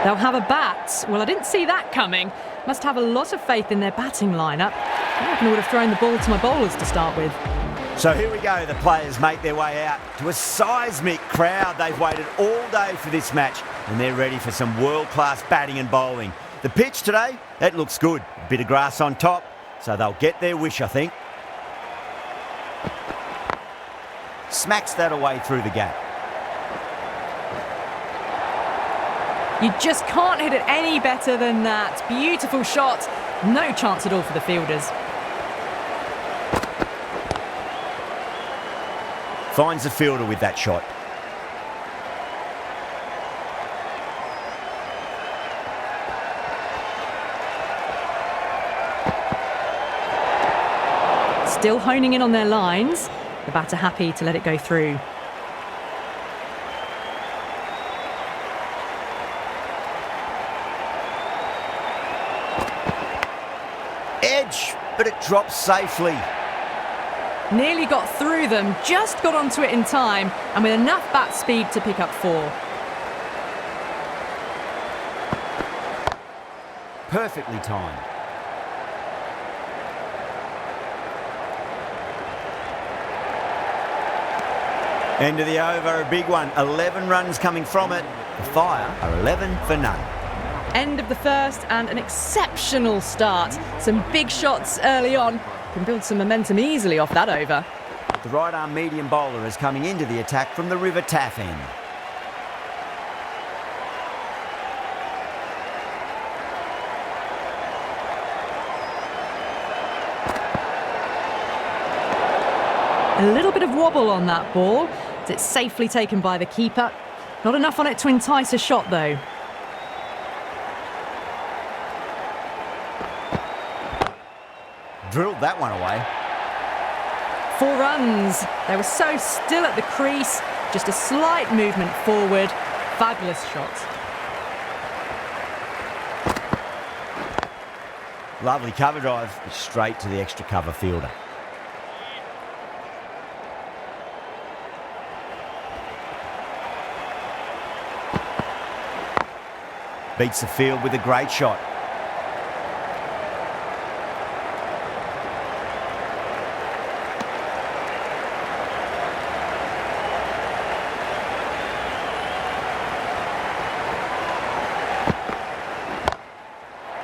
They'll have a bat. Well, I didn't see that coming. Must have a lot of faith in their batting lineup. I reckon I would have thrown the ball to my bowlers to start with. So here we go, the players make their way out to a seismic crowd. They've waited all day for this match and they're ready for some world-class batting and bowling. The pitch today, it looks good. A bit of grass on top, so they'll get their wish, I think. Smacks that away through the gap. You just can't hit it any better than that. Beautiful shot. No chance at all for the fielders. Finds the fielder with that shot. Still honing in on their lines. The batter happy to let it go through. Edge, but it drops safely. Nearly got through them, just got onto it in time, and with enough bat speed to pick up 4. Perfectly timed. End of the over, a big one. 11 runs coming from it. The Fire are 11 for none. End of the first and an exceptional start. Some big shots early on. Can build some momentum easily off that over. The right-arm medium bowler is coming into the attack from the River Taff end. A little bit of wobble on that ball. It's safely taken by the keeper. Not enough on it to entice a shot though. Drilled that one away. 4 runs. They were so still at the crease. Just a slight movement forward. Fabulous shot. Lovely cover drive, straight to the extra cover fielder. Beats the field with a great shot.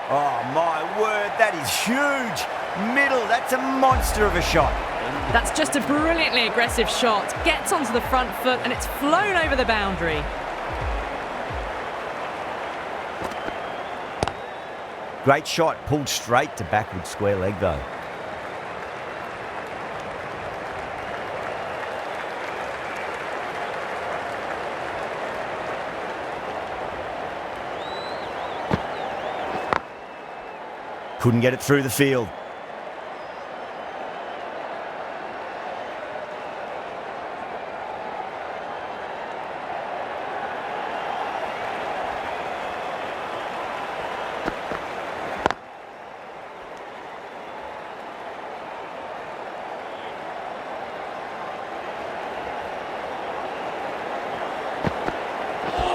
Oh my word, that is huge. Middle, that's a monster of a shot. That's just a brilliantly aggressive shot. Gets onto the front foot and it's flown over the boundary. Great shot, pulled straight to backward square leg though. Couldn't get it through the field.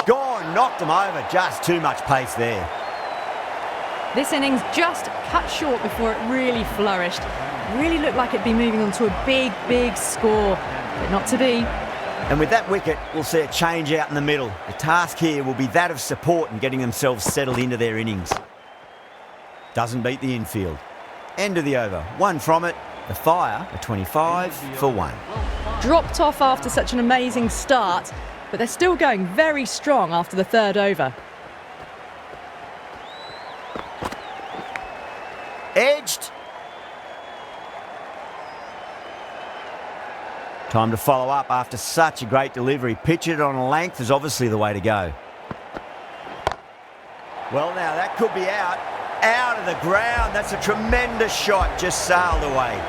Gone, knocked them over, just too much pace there. This innings just cut short before it really flourished. Really looked like it'd be moving on to a big, big score, but not to be. And with that wicket, we'll see a change out in the middle. The task here will be that of support and getting themselves settled into their innings. Doesn't beat the infield. End of the over. 1 from it. The Fire are 25 for 1. Dropped off after such an amazing start, but they're still going very strong after the 3rd over. Edged. Time to follow up after such a great delivery. Pitch it on a length is obviously the way to go. Well now, that could be out. Out of the ground. That's a tremendous shot. Just sailed away.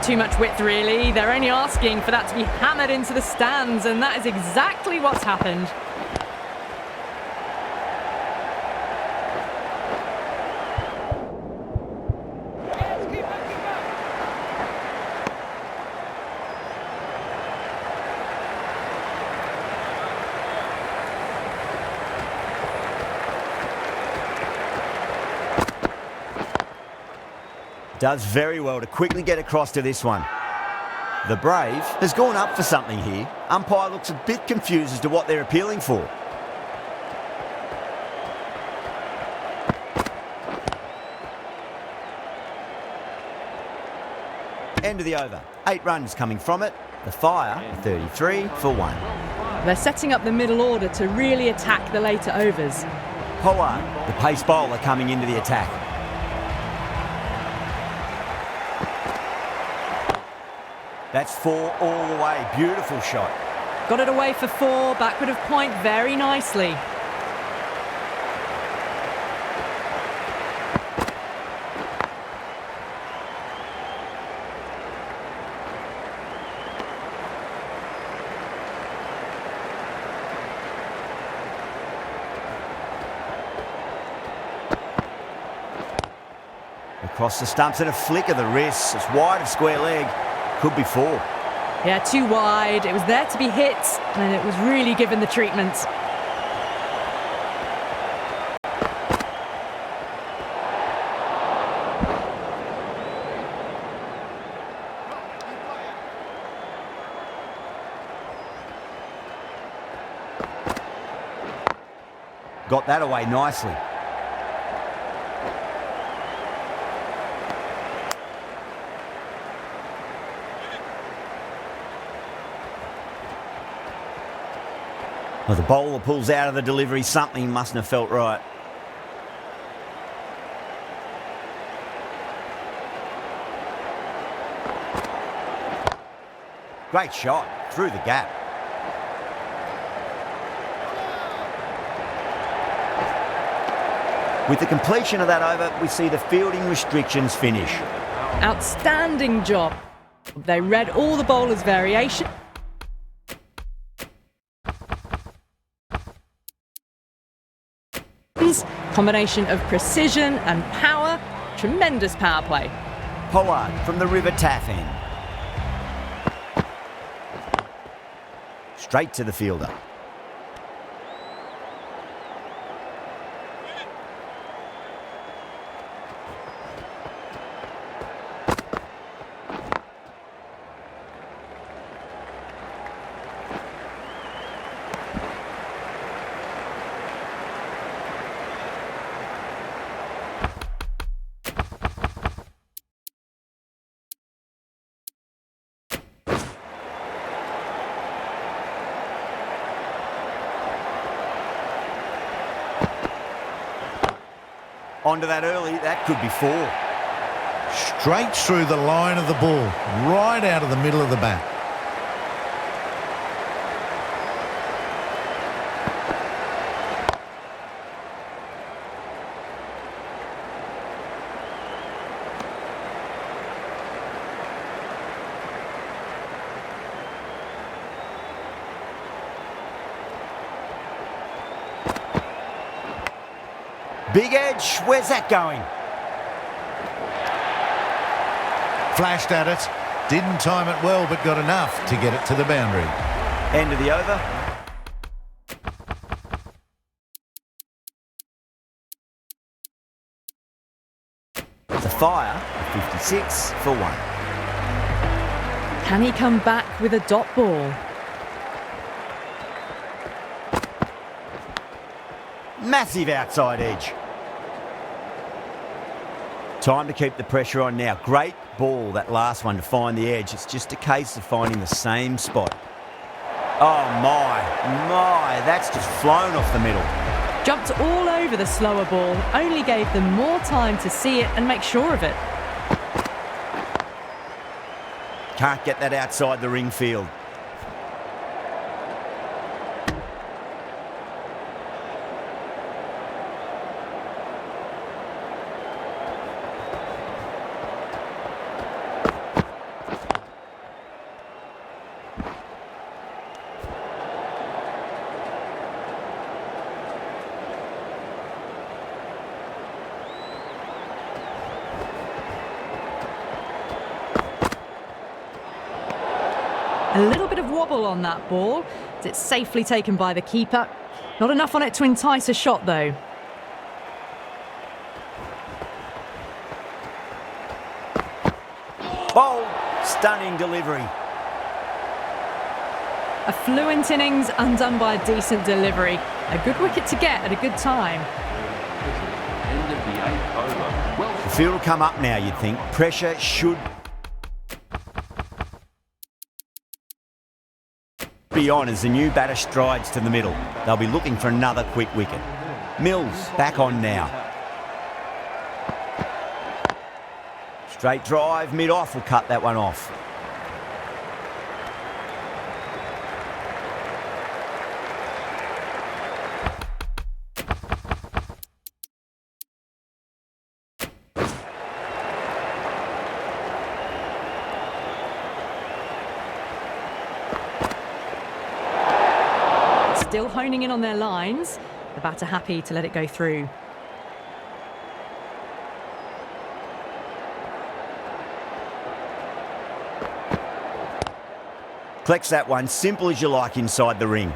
Too much width really. They're only asking for that to be hammered into the stands, and that is exactly what's happened. Does very well to quickly get across to this one. The Brave has gone up for something here. Umpire looks a bit confused as to what they're appealing for. End of the over. 8 runs coming from it. The Fire, 33 for 1. They're setting up the middle order to really attack the later overs. Pollard, the pace bowler, coming into the attack. That's 4 all the way. Beautiful shot. Got it away for 4, backward of point very nicely. Across the stumps and a flick of the wrist. It's wide of square leg. Could be 4. Yeah, too wide. It was there to be hit, and it was really given the treatment. Got that away nicely. Well, the bowler pulls out of the delivery. Something mustn't have felt right. Great shot through the gap. With the completion of that over, we see the fielding restrictions finish. Outstanding job. They read all the bowler's variation. Combination of precision and power. Tremendous power play. Pollard from the River Taff end. Straight to the fielder. Onto that early, that could be 4. Straight through the line of the ball, right out of the middle of the bat. Big edge, where's that going? Flashed at it, didn't time it well, but got enough to get it to the boundary. End of the over. The Fire, 56 for 1. Can he come back with a dot ball? Massive outside edge. Time to keep the pressure on now. Great ball, that last one, to find the edge. It's just a case of finding the same spot. Oh my, that's just flown off the middle. Jumped all over the slower ball, only gave them more time to see it and make sure of it. Can't get that outside the ring field. A little bit of wobble on that ball. It's safely taken by the keeper. Not enough on it to entice a shot, though. Bold, stunning delivery. A fluent innings undone by a decent delivery. A good wicket to get at a good time. End of the 8th over. Welsh. The field will come up now, you'd think. Pressure should be on as the new batter strides to the middle. They'll be looking for another quick wicket. Mills back on now. Straight drive, mid-off will cut that one off. Still honing in on their lines. The batter happy to let it go through. Collects that one, simple as you like inside the ring.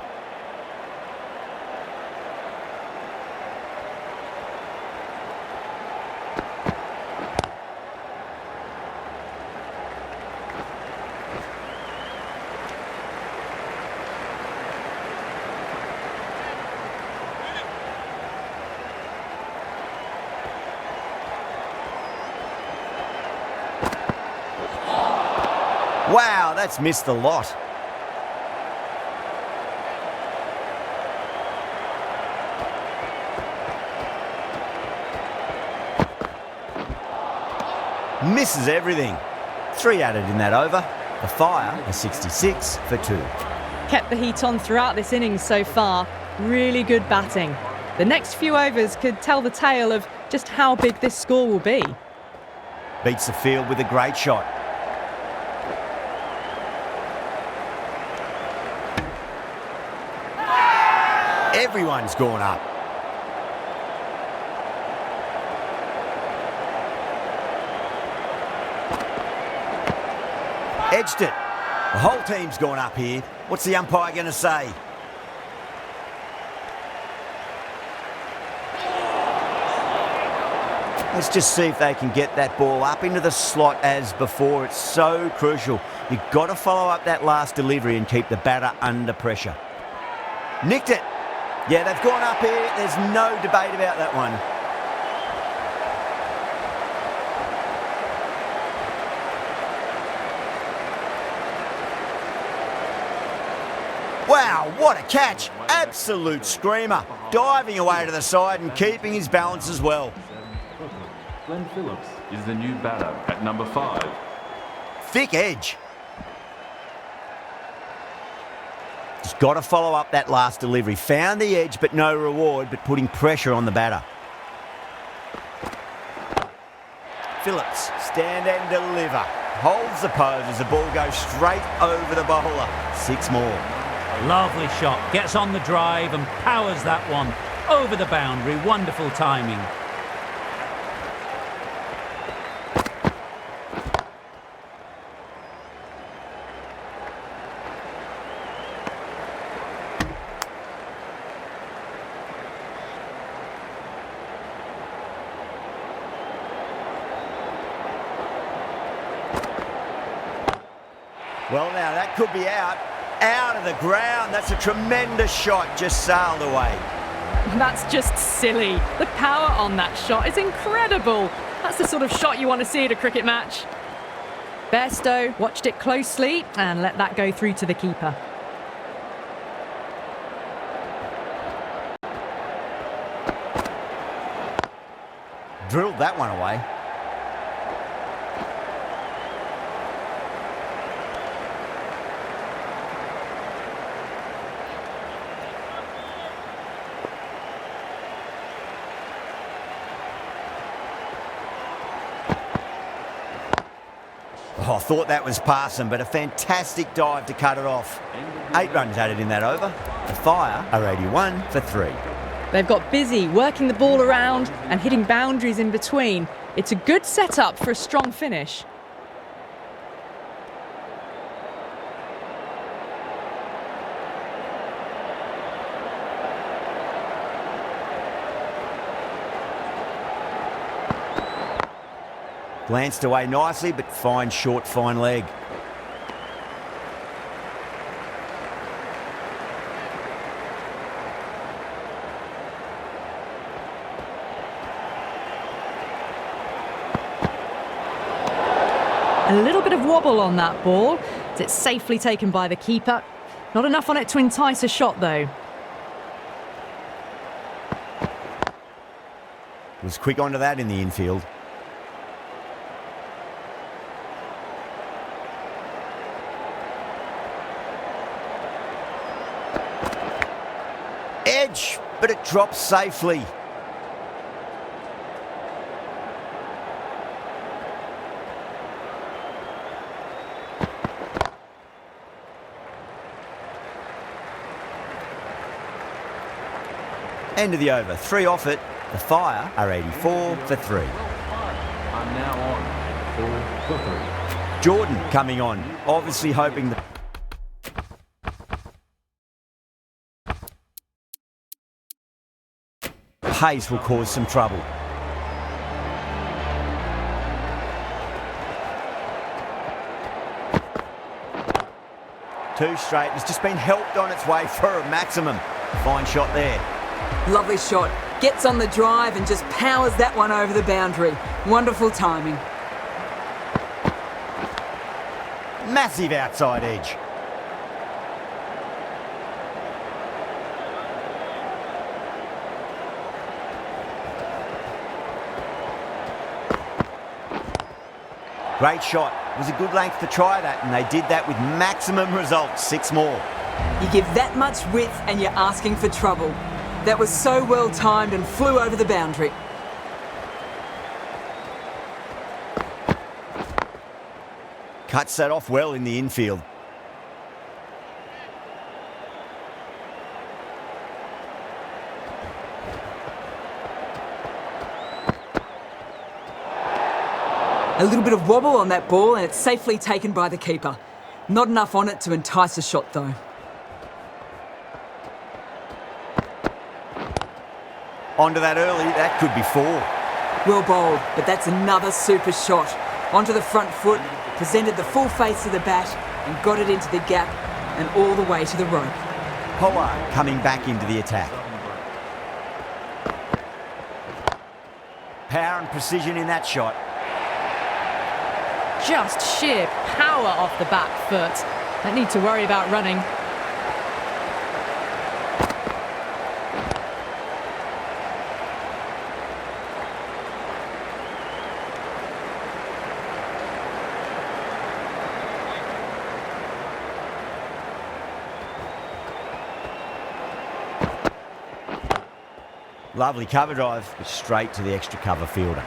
Wow, that's missed the lot. Misses everything. 3 added in that over. The Fire are 66 for 2. Kept the heat on throughout this innings so far. Really good batting. The next few overs could tell the tale of just how big this score will be. Beats the field with a great shot. Everyone's gone up. Edged it. The whole team's gone up here. What's the umpire going to say? Let's just see if they can get that ball up into the slot as before. It's so crucial. You've got to follow up that last delivery and keep the batter under pressure. Nicked it. Yeah, they've gone up here. There's no debate about that one. Wow, what a catch. Absolute screamer. Diving away to the side and keeping his balance as well. Glenn Phillips is the new batter at number 5. Thick edge. Just got to follow up that last delivery. Found the edge, but no reward, but putting pressure on the batter. Phillips, stand and deliver. Holds the pose as the ball goes straight over the bowler. 6 more. Lovely shot. Gets on the drive and powers that one over the boundary. Wonderful timing. Well, now that could be out of the ground. That's a tremendous shot, just sailed away. That's just silly. The power on that shot is incredible. That's the sort of shot you want to see at a cricket match. Bairstow watched it closely and let that go through to the keeper. Drilled that one away. Oh, I thought that was passing, but a fantastic dive to cut it off. 8 runs added in that over. The Fire are 81 for 3. They've got busy working the ball around and hitting boundaries in between. It's a good setup for a strong finish. Glanced away nicely, but fine short, fine leg. A little bit of wobble on that ball. It's safely taken by the keeper. Not enough on it to entice a shot, though. Was quick onto that in the infield. Edge, but it drops safely. End of the over. 3 off it. The Fire are 84 for 3. Are now on 4 for 3. Jordan coming on, obviously hoping the pace will cause some trouble. Two straight. It's just been helped on its way for a maximum. Fine shot there. Lovely shot. Gets on the drive and just powers that one over the boundary. Wonderful timing. Massive outside edge. Great shot. It was a good length to try that, and they did that with maximum results. 6 more. You give that much width and you're asking for trouble. That was so well timed and flew over the boundary. Cuts that off well in the infield. A little bit of wobble on that ball and it's safely taken by the keeper. Not enough on it to entice a shot though. Onto that early, that could be 4. Well bowled, but that's another super shot. Onto the front foot, presented the full face of the bat and got it into the gap and all the way to the rope. Pollard coming back into the attack. Power and precision in that shot. Just sheer power off the back foot. Don't need to worry about running. Lovely cover drive, but straight to the extra cover fielder.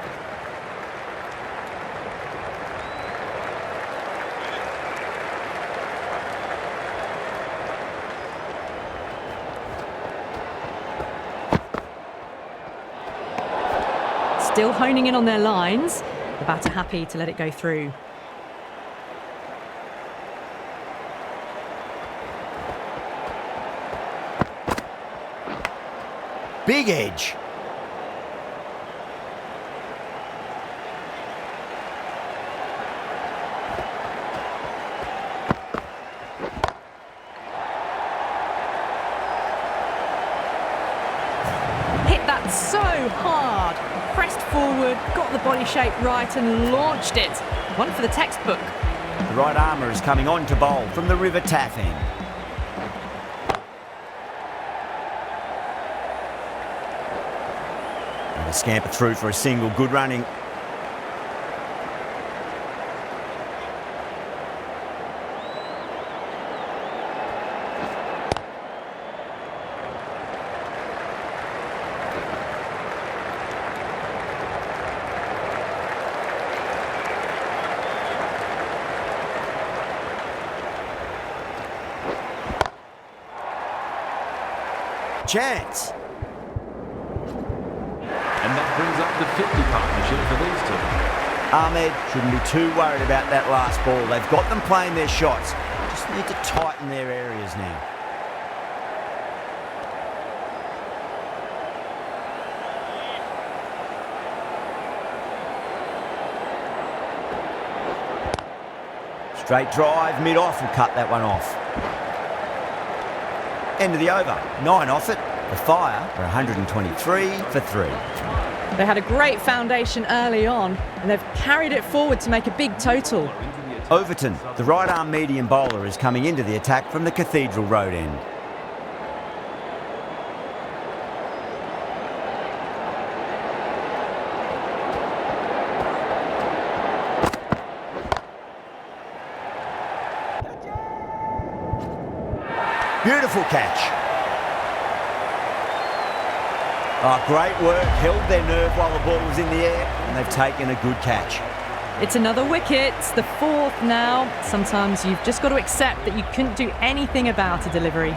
Still honing in on their lines. The batter happy to let it go through. Big edge. Hit that so hard. Pressed forward, got the body shape right and launched it. One for the textbook. The right armour is coming on to bowl from the River Taff end. And they scamper through for a single. Good running. Chance. And that brings up the 50 partnership for these two. Ahmed shouldn't be too worried about that last ball. They've got them playing their shots. Just need to tighten their areas now. Straight drive, mid-off will cut that one off. End of the over, 9 off it. The Fire are 123 for 3. They had a great foundation early on, and they've carried it forward to make a big total. Overton, the right-arm medium bowler, is coming into the attack from the Cathedral Road end. Beautiful catch. Oh, great work. Held their nerve while the ball was in the air, and they've taken a good catch. It's another wicket, the 4th now. Sometimes you've just got to accept that you couldn't do anything about a delivery.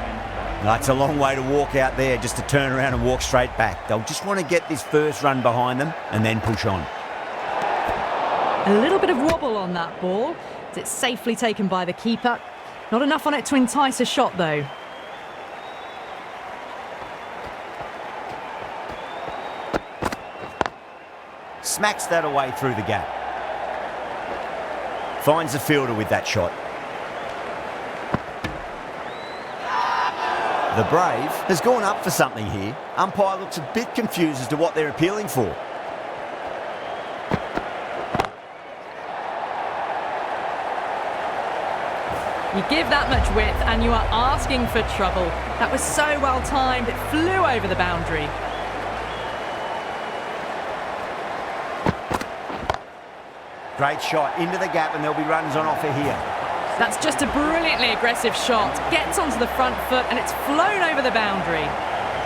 No, it's a long way to walk out there just to turn around and walk straight back. They'll just want to get this first run behind them and then push on. A little bit of wobble on that ball. It's safely taken by the keeper. Not enough on it to entice a shot, though. Smacks that away through the gap. Finds the fielder with that shot. The Brave has gone up for something here. Umpire looks a bit confused as to what they're appealing for. You give that much width and you are asking for trouble. That was so well timed, it flew over the boundary. Great shot into the gap, and there'll be runs on offer here. That's just a brilliantly aggressive shot. Gets onto the front foot and it's flown over the boundary.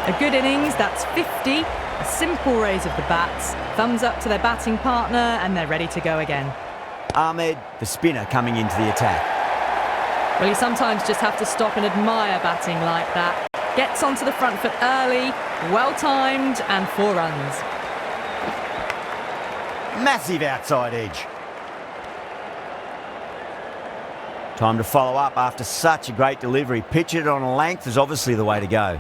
A good innings, that's 50. A simple raise of the bats. Thumbs up to their batting partner and they're ready to go again. Ahmed, the spinner, coming into the attack. Well, you sometimes just have to stop and admire batting like that. Gets onto the front foot early, well timed, and 4 runs. Massive outside edge. Time to follow up after such a great delivery. Pitch it on a length is obviously the way to go.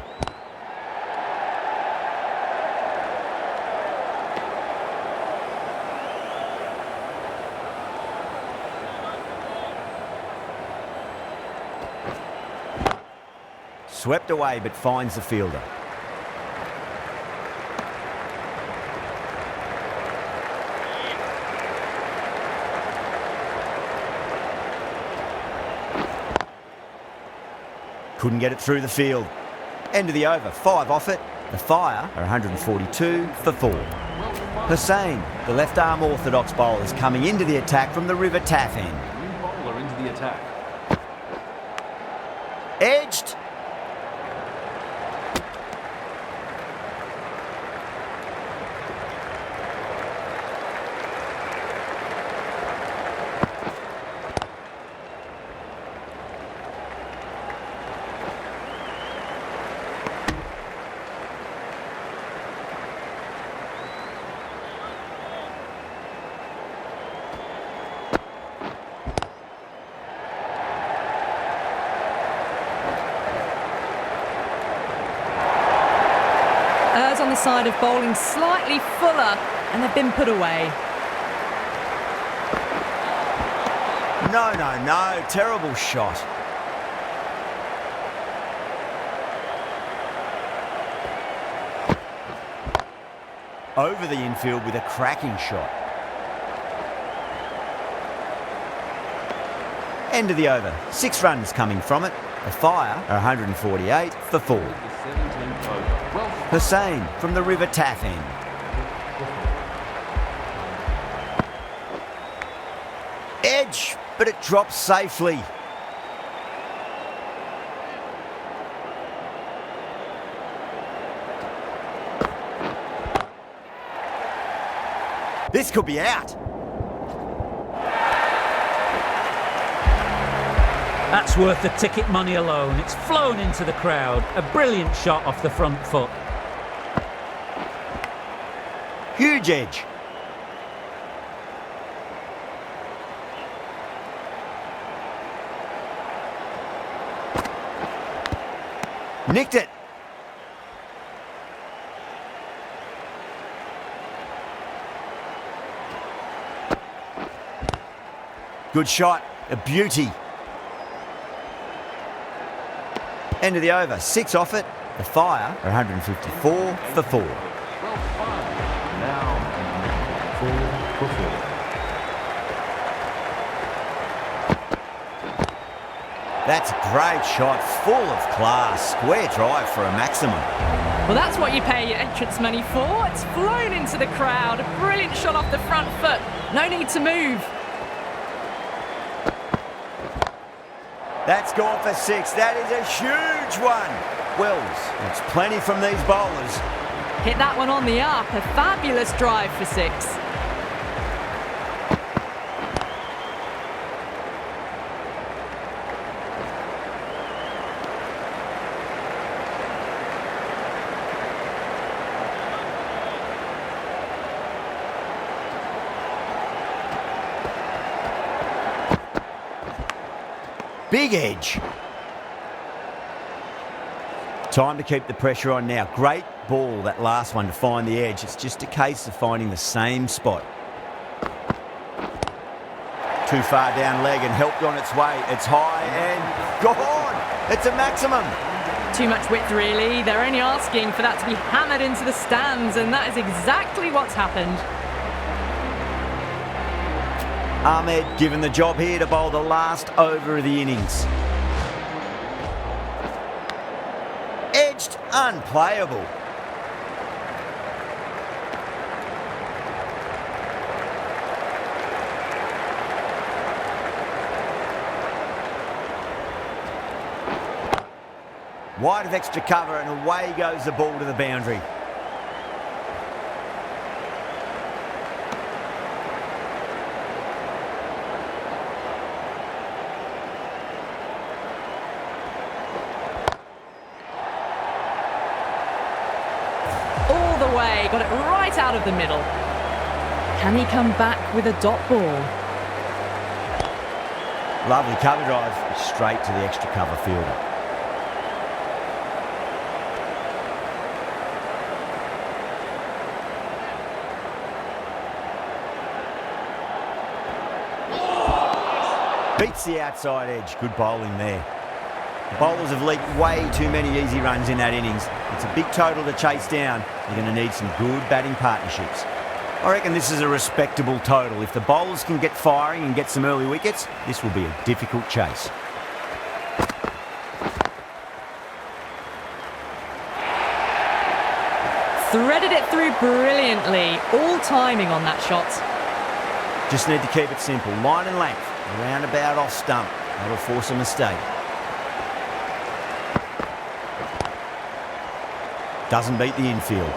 Swept away but finds the fielder. Couldn't get it through the field. End of the over, 5 off it. The Fire are 142 for 4. Hussain, the left-arm orthodox bowler, is coming into the attack from the River Taff end. New bowler into the attack. Edged. On the side of bowling slightly fuller and they've been put away. No, terrible shot. Over the infield with a cracking shot. End of the over, 6 runs coming from it. The Fire are 148 for 4. The 17th over. Welsh. Hussain from the River Taff end. Edge, but it drops safely. This could be out. That's worth the ticket money alone. It's flown into the crowd. A brilliant shot off the front foot. Huge edge. Nicked it. Good shot. A beauty. End of the over. 6 off it. The Fire are 154 for 4. Now 4 for 4. That's a great shot, full of class. Square drive for a maximum. Well, that's what you pay your entrance money for. It's flown into the crowd. A brilliant shot off the front foot. No need to move. That's gone for 6. That is a huge one. Wells, that's plenty from these bowlers. Hit that one on the up. A fabulous drive for 6. Big edge. Time to keep the pressure on now. Great ball, that last one, to find the edge. It's just a case of finding the same spot. Too far down leg and helped on its way. It's high and gone. It's a maximum. Too much width, really. They're only asking for that to be hammered into the stands, and that is exactly what's happened. Ahmed given the job here to bowl the last over of the innings. Edged, unplayable. Wide of extra cover and away goes the ball to the boundary. Way, got it right out of the middle. Can he come back with a dot ball? Lovely cover drive, straight to the extra cover fielder. Beats the outside edge, good bowling there. The bowlers have leaked way too many easy runs in that innings. It's a big total to chase down. They're going to need some good batting partnerships. I reckon this is a respectable total. If the bowlers can get firing and get some early wickets, this will be a difficult chase. Threaded it through brilliantly. All timing on that shot. Just need to keep it simple. Line and length. Round about off stump. That'll force a mistake. Doesn't beat the infield.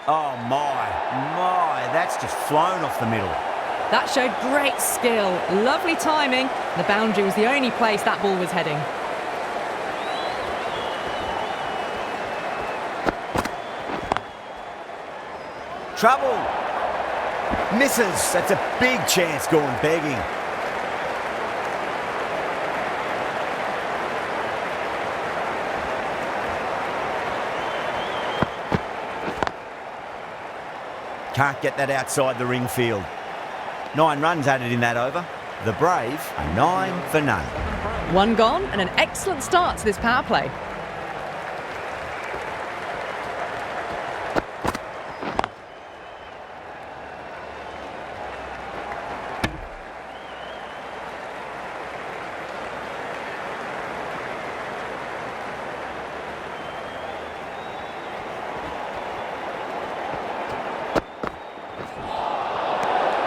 Oh my, that's just flown off the middle. That showed great skill, lovely timing. The boundary was the only place that ball was heading. Trouble. Misses. That's a big chance going begging. Can't get that outside the ring field. 9 runs added in that over. The Brave are 9 for none. 1 gone and an excellent start to this power play.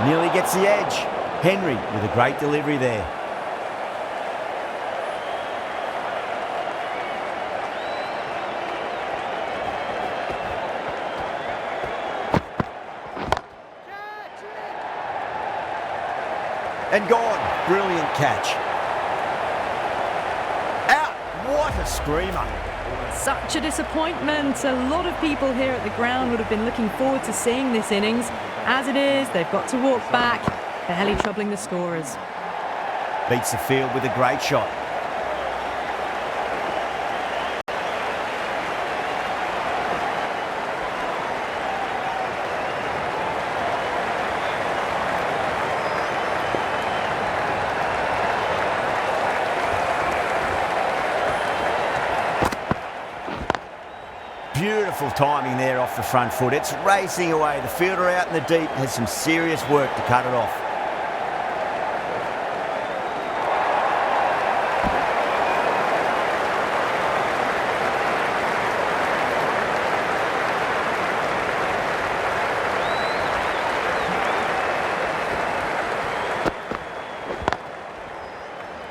Nearly gets the edge. Henry with a great delivery there. And gone. Brilliant catch. Out. What a screamer. Such a disappointment. A lot of people here at the ground would have been looking forward to seeing this innings. As it is, they've got to walk back, barely troubling the scorers. Beats the field with a great shot. Beautiful timing there off the front foot. It's racing away. The fielder out in the deep has some serious work to cut it off.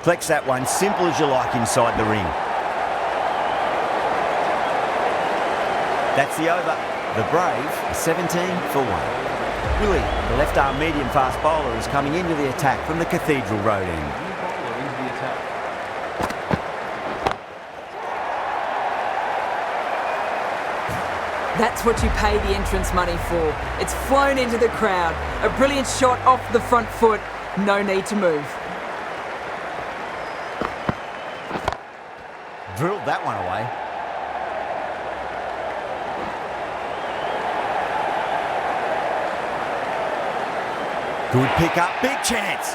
Collects that one, simple as you like inside the ring. That's the over. The Brave are 17 for 1. Willie, the left-arm medium-fast bowler, is coming into the attack from the Cathedral Road end. New bowler into the attack. That's what you pay the entrance money for. It's flown into the crowd. A brilliant shot off the front foot. No need to move. Drilled that one away. Good pick up, big chance.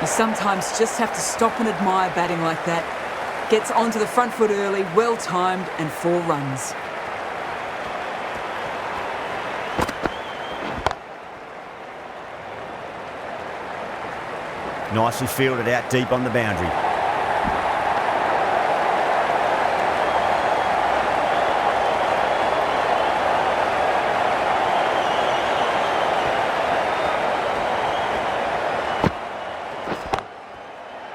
You sometimes just have to stop and admire batting like that. Gets onto the front foot early, well timed, and 4 runs. Nicely fielded out deep on the boundary.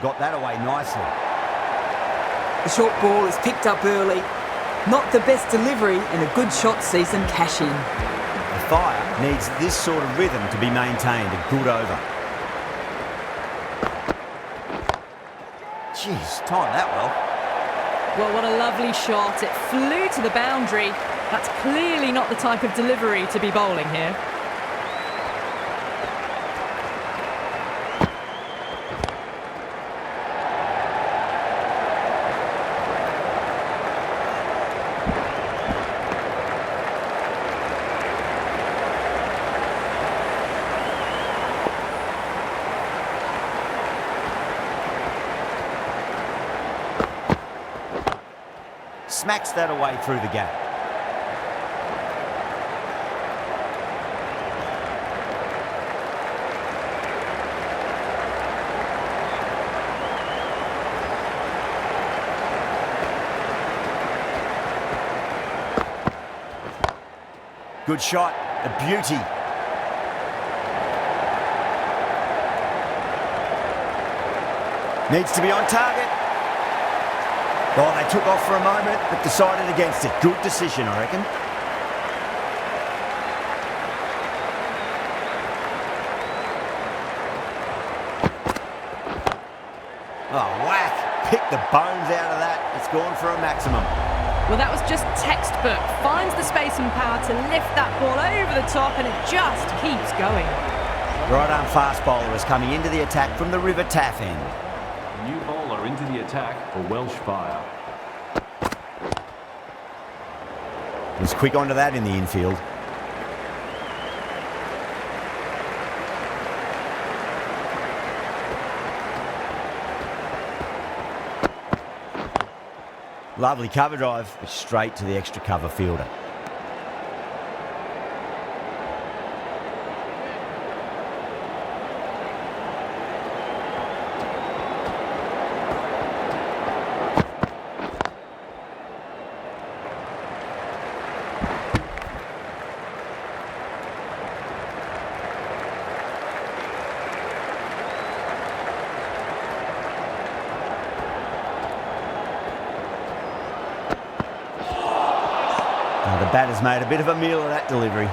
Got that away nicely. The short ball is picked up early. Not the best delivery, and a good shot sees them cash in. The Fire needs this sort of rhythm to be maintained. A good over. Jeez, timed that well. Well, what a lovely shot. It flew to the boundary. That's clearly not the type of delivery to be bowling here. Smacks that away through the gap. Good shot, a beauty. Needs to be on target. Oh, they took off for a moment, but decided against it. Good decision, I reckon. Oh, whack. Pick the bones out of that. It's gone for a maximum. Well, that was just textbook. Finds the space and power to lift that ball over the top, and it just keeps going. Right-arm fast bowler is coming into the attack from the River Taff end. New bowler into the attack for Welsh Fire. Was quick onto that in the infield. Lovely cover drive, but straight to the extra cover fielder. The batter's made a bit of a meal of that delivery.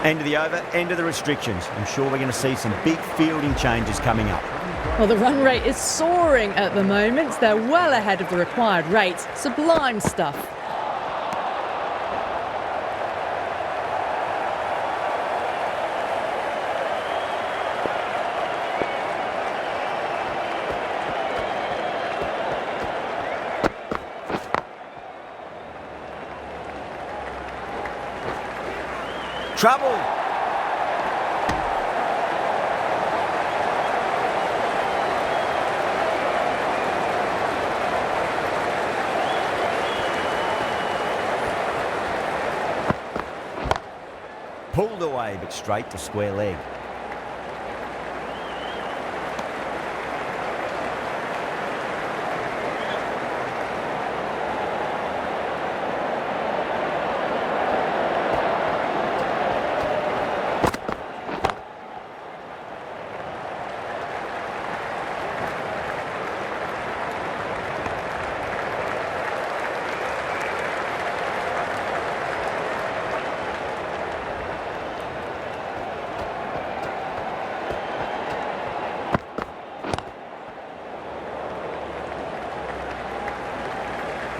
End of the over, end of the restrictions. I'm sure we're going to see some big fielding changes coming up. Well, the run rate is soaring at the moment. They're well ahead of the required rate. Sublime stuff. Trouble. Pulled away, but straight to square leg.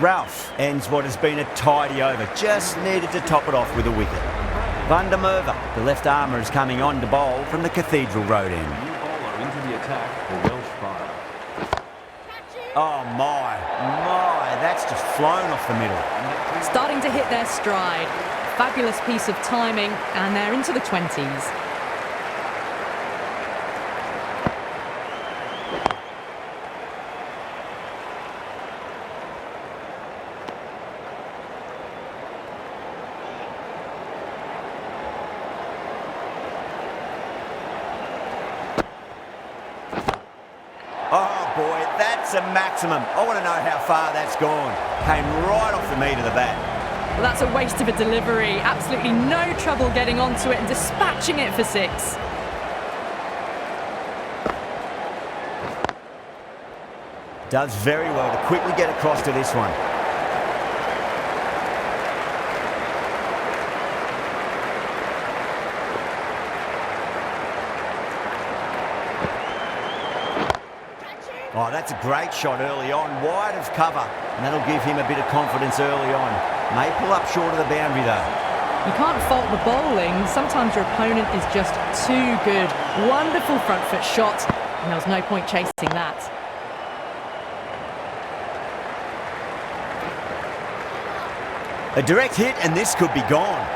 Ralph ends what has been a tidy over. Just needed to top it off with a wicket. Van der Merwe, the left armour, is coming on to bowl from the Cathedral Road end. New bowler into the attack for Welsh fire. Oh my, that's just flown off the middle. Starting to hit their stride. Fabulous piece of timing, and they're into the 20s. Oh boy, that's a maximum. I want to know how far that's gone. Came right off the meat of the bat. Well, that's a waste of a delivery. Absolutely no trouble getting onto it and dispatching it for 6. Does very well to quickly get across to this one. Oh, that's a great shot early on, wide of cover, and that'll give him a bit of confidence early on. May pull up short of the boundary though. You can't fault the bowling. Sometimes your opponent is just too good. Wonderful front foot shot, and there was no point chasing that. A direct hit, and this could be gone.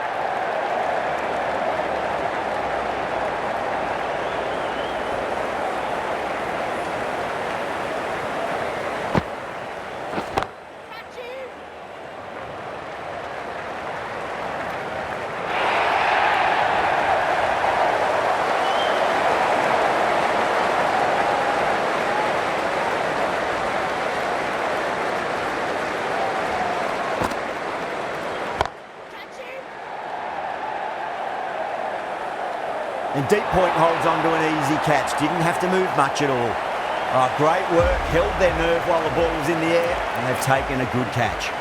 And deep point holds on to an easy catch. Didn't have to move much at all. Oh, great work. Held their nerve while the ball was in the air, and they've taken a good catch.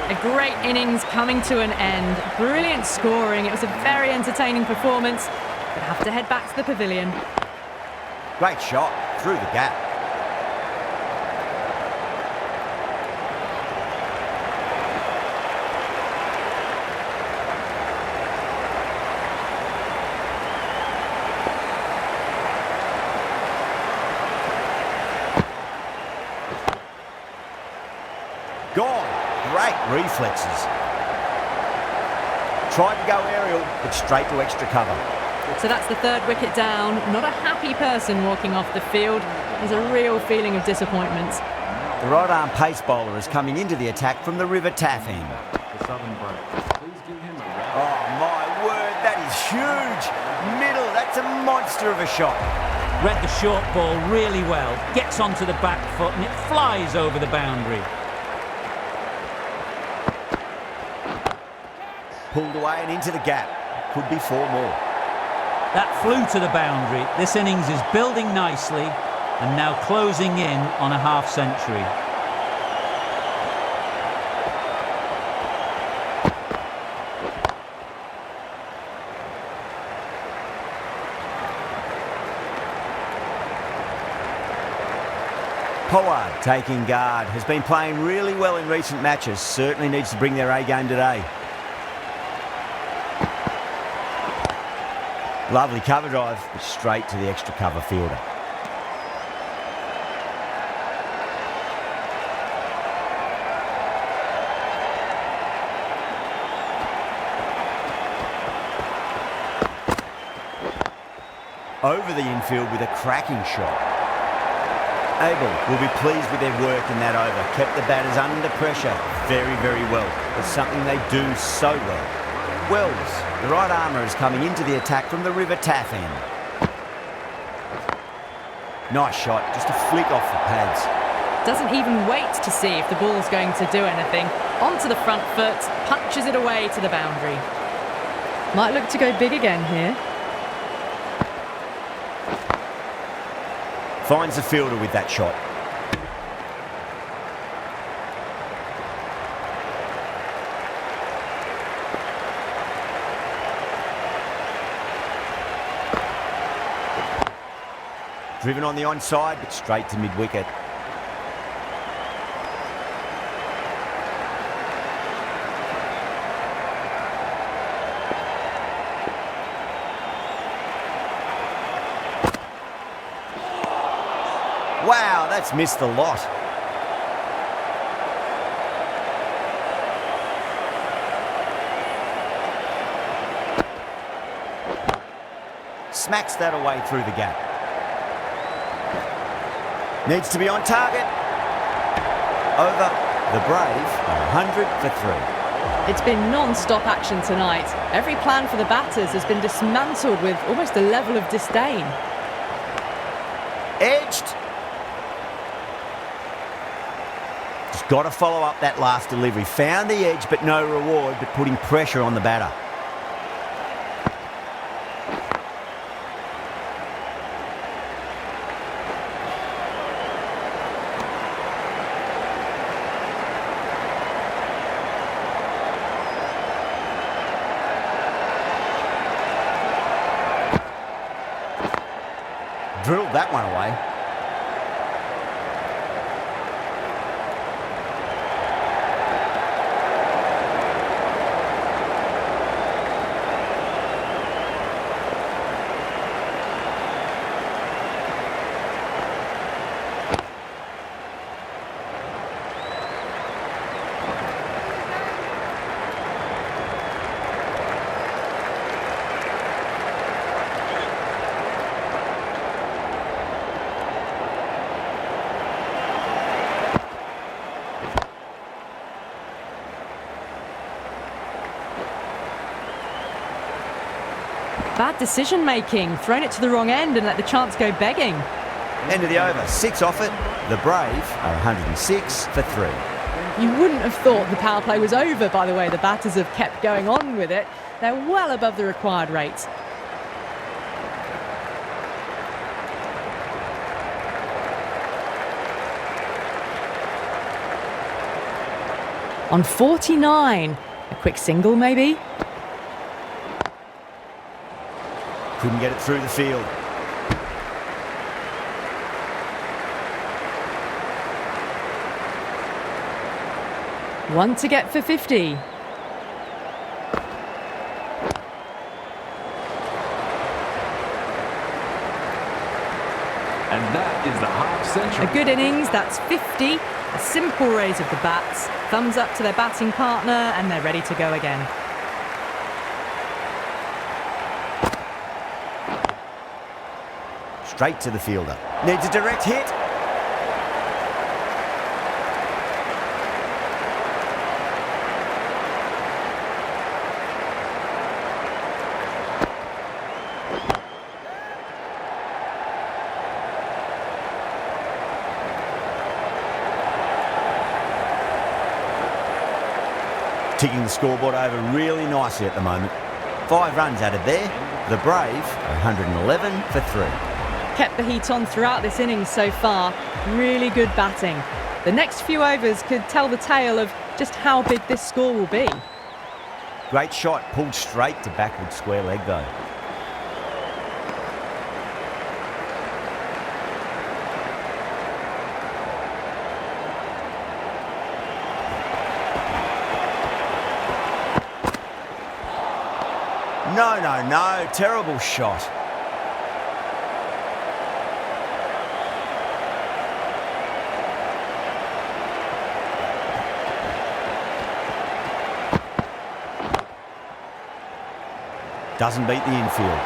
A great innings coming to an end. Brilliant scoring. It was a very entertaining performance. But have to head back to the pavilion. Great shot through the gap. Gone. Great reflexes. Tried to go aerial, but straight to extra cover. So that's the 3rd wicket down. Not a happy person walking off the field. There's a real feeling of disappointment. The right-arm pace bowler is coming into the attack from the River Taff end. The southern break. Please give him a round. Oh, my word, that is huge. Middle, that's a monster of a shot. Read the short ball really well. Gets onto the back foot and it flies over the boundary. Pulled away and into the gap. Could be 4 more. That flew to the boundary. This innings is building nicely and now closing in on a half-century. Pollard taking guard. Has been playing really well in recent matches. Certainly needs to bring their A-game today. Lovely cover drive, but straight to the extra cover fielder. Over the infield with a cracking shot. Abel will be pleased with their work in that over. Kept the batters under pressure very, very well. It's something they do so well. Wells, the right armour, is coming into the attack from the River Taff end. Nice shot, just a flick off the pads. Doesn't even wait to see if the ball's going to do anything. Onto the front foot, punches it away to the boundary. Might look to go big again here. Finds the fielder with that shot. Driven on the onside, but straight to mid-wicket. Wow, that's missed the lot. Smacks that away through the gap. Needs to be on target. Over. The Brave are 100 for 3. It's been non-stop action tonight. Every plan for the batters has been dismantled with almost a level of disdain. Edged. Just got to follow up that last delivery. Found the edge, but no reward, but putting pressure on the batter. Drilled that one away. Bad decision making, thrown it to the wrong end and let the chance go begging. End of the over, 6 off it. The Brave are 106 for 3. You wouldn't have thought the power play was over by the way the batters have kept going on with it. They're well above the required rate. On 49, a quick single maybe. Couldn't get it through the field. One to get for 50. And that is the half century. A good innings, that's 50. A simple raise of the bats. Thumbs up to their batting partner and they're ready to go again. Straight to the fielder. Needs a direct hit. Ticking the scoreboard over really nicely at the moment. 5 runs added there. The Brave, 111 for 3. Kept the heat on throughout this innings so far. Really good batting. The next few overs could tell the tale of just how big this score will be. Great shot, pulled straight to backward square leg though. No. Terrible shot. Doesn't beat the infield.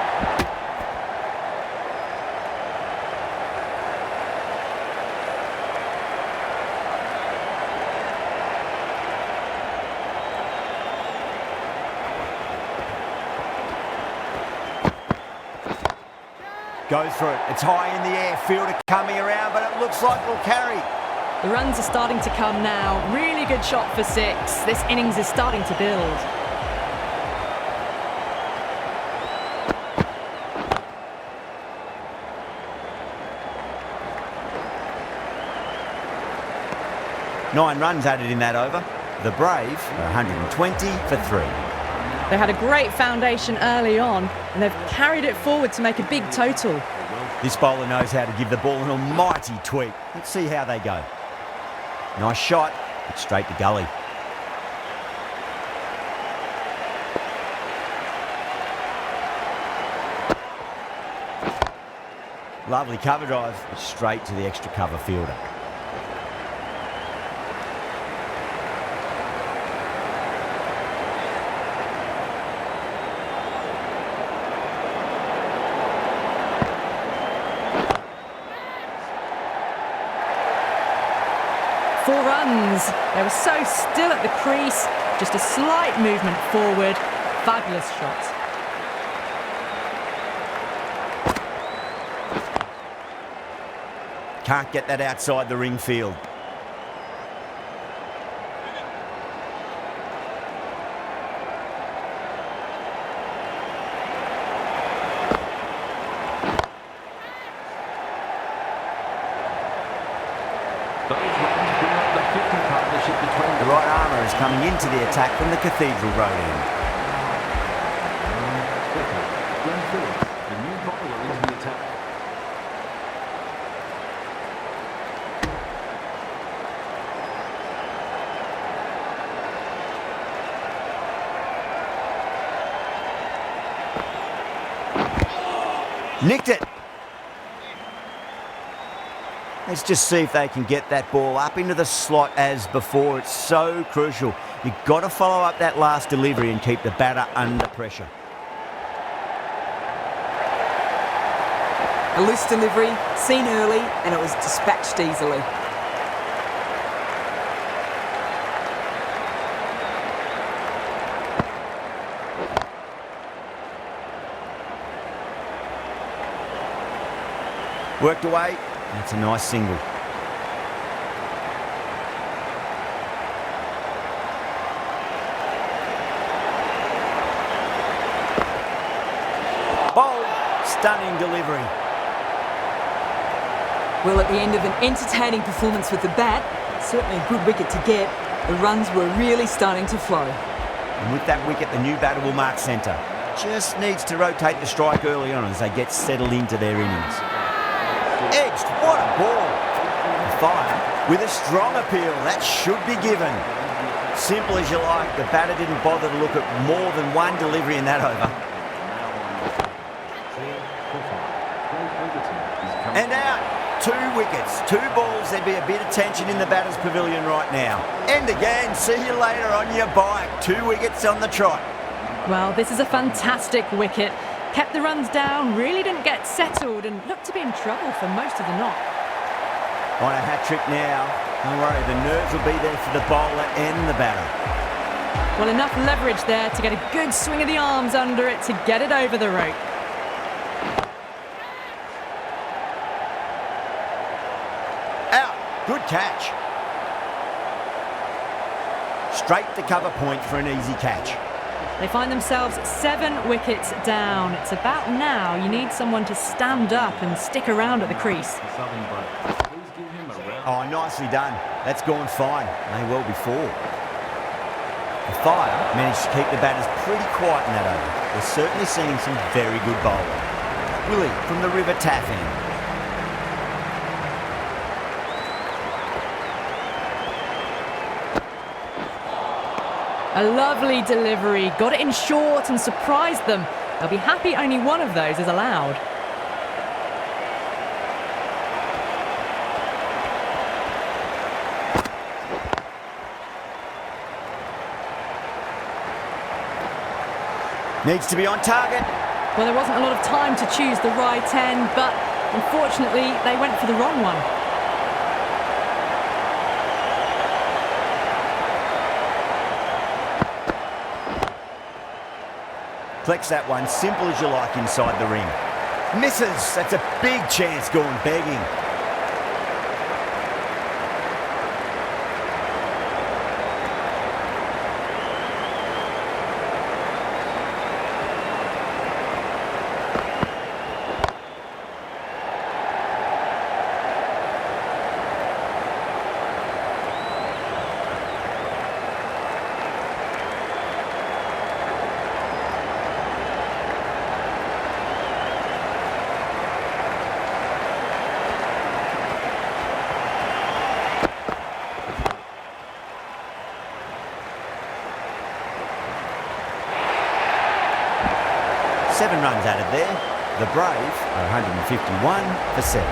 Goes for it. It's high in the air. Fielder coming around, but it looks like it'll carry. The runs are starting to come now. Really good shot for 6. This innings is starting to build. Nine runs added in that over. The Brave are 120 for 3. They had a great foundation early on, and they've carried it forward to make a big total. This bowler knows how to give the ball an almighty tweak. Let's see how they go. Nice shot, but straight to gully. Lovely cover drive, straight to the extra cover fielder. Four runs. They were so still at the crease. Just a slight movement forward. Fabulous shot. Can't get that outside the ring field. The right armour is coming into the attack from the Cathedral Road end. The new bowler into the attack. Nicked it. Let's just see if they can get that ball up into the slot as before. It's so crucial. You've got to follow up that last delivery and keep the batter under pressure. A loose delivery, seen early, and it was dispatched easily. Worked away. That's a nice single. Bold, stunning delivery. Well, at the end of an entertaining performance with the bat, certainly a good wicket to get, the runs were really starting to flow. And with that wicket, the new batter will mark centre. Just needs to rotate the strike early on as they get settled into their innings. Edged, what a ball. The fire with a strong appeal, that should be given. Simple as you like, the batter didn't bother to look at more than one delivery in that over. And out, 2 wickets, 2 balls. There'd be a bit of tension in the batter's pavilion right now. And again, see you later on your bike. 2 wickets on the trot. Well, this is a fantastic wicket. Kept the runs down, really didn't get settled, and looked to be in trouble for most of the knock. On a hat-trick now. Don't worry, the nerves will be there for the bowler and the batter. Well, enough leverage there to get a good swing of the arms under it to get it over the rope. Out. Good catch. Straight to cover point for an easy catch. They find themselves 7 wickets down. It's about now you need someone to stand up and stick around at the crease. Oh, nicely done. That's gone fine. May well be 4. The Fire managed to keep the batters pretty quiet in that over. We're certainly seeing some very good bowling. Willie from the River Taff end. A lovely delivery, got it in short and surprised them. They'll be happy only one of those is allowed. Needs to be on target. Well, there wasn't a lot of time to choose the right end, but unfortunately, they went for the wrong one. Flex that one, simple as you like inside the ring. Misses. That's a big chance gone begging. Seven runs added there. The Brave are 151 for 7.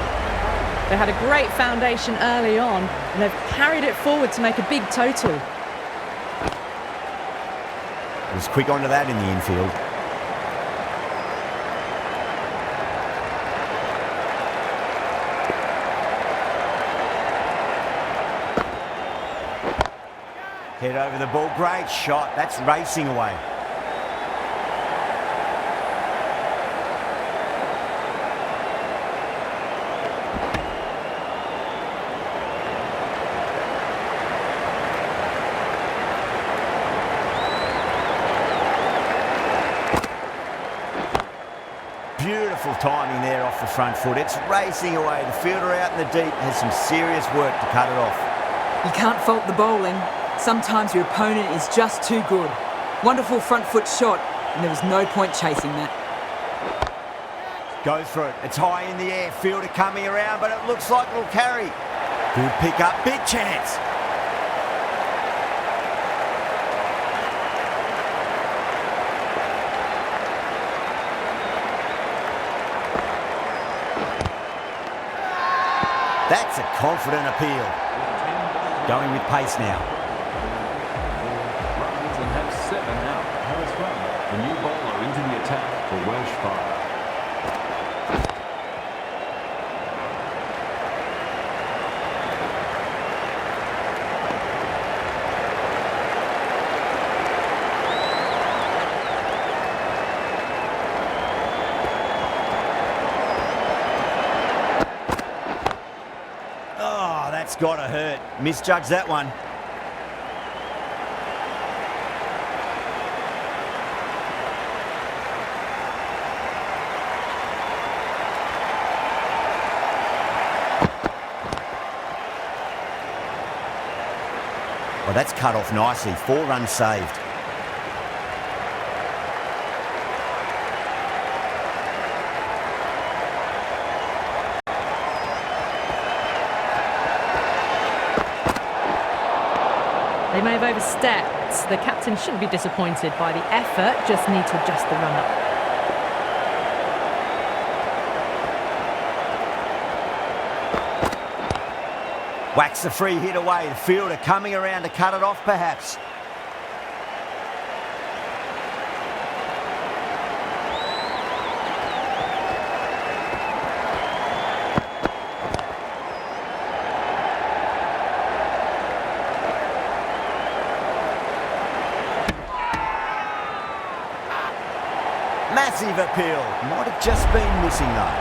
They had a great foundation early on, and they've carried it forward to make a big total. Was quick onto that in the infield. Head over the ball. Great shot. That's racing away. Beautiful timing there off the front foot. It's racing away. The fielder out in the deep has some serious work to cut it off. You can't fault the bowling. Sometimes your opponent is just too good. Wonderful front foot shot, and there was no point chasing that. Goes for it. It's high in the air. Fielder coming around, but it looks like it'll carry. Good pick up. Big chance. That's a confident appeal. Going with pace now. Runs and have 7 out. Has run. The new bowler into the attack for Welsh Fire. That's got to hurt. Misjudged that one. Well, that's cut off nicely. 4 runs saved. They may have overstepped. The captain shouldn't be disappointed by the effort, just need to adjust the run-up. Whacks the free hit away. The fielder coming around to cut it off, perhaps. Massive appeal. Might have just been missing though.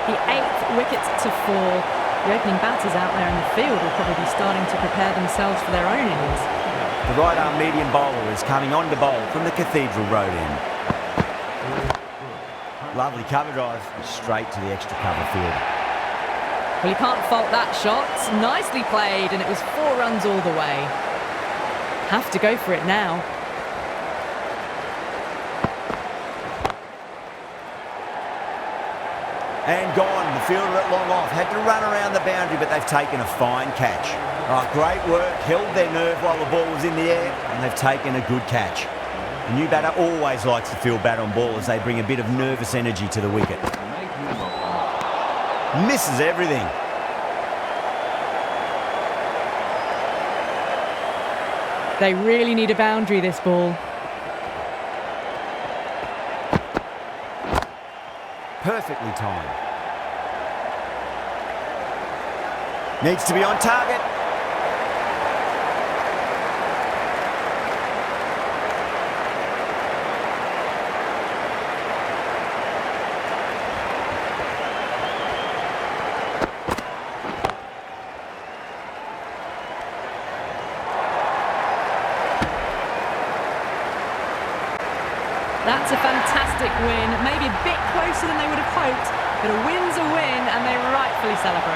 The 8th wicket to fall. The opening batters out there in the field will probably be starting to prepare themselves for their own innings. The right arm medium bowler is coming on to bowl from the Cathedral Road end. Lovely cover drive, straight to the extra cover field. Well, you can't fault that shot. Nicely played, and it was 4 runs all the way. Have to go for it now. And gone. The fielder at long off. Had to run around the boundary, but they've taken a fine catch. Oh, great work. Held their nerve while the ball was in the air, and they've taken a good catch. A new batter always likes to feel bat on ball as they bring a bit of nervous energy to the wicket. Misses everything. They really need a boundary, this ball. Perfectly timed. Needs to be on target. That's a fantastic win. Maybe a bit closer than they would have hoped, but a win's a win, and they rightfully celebrate.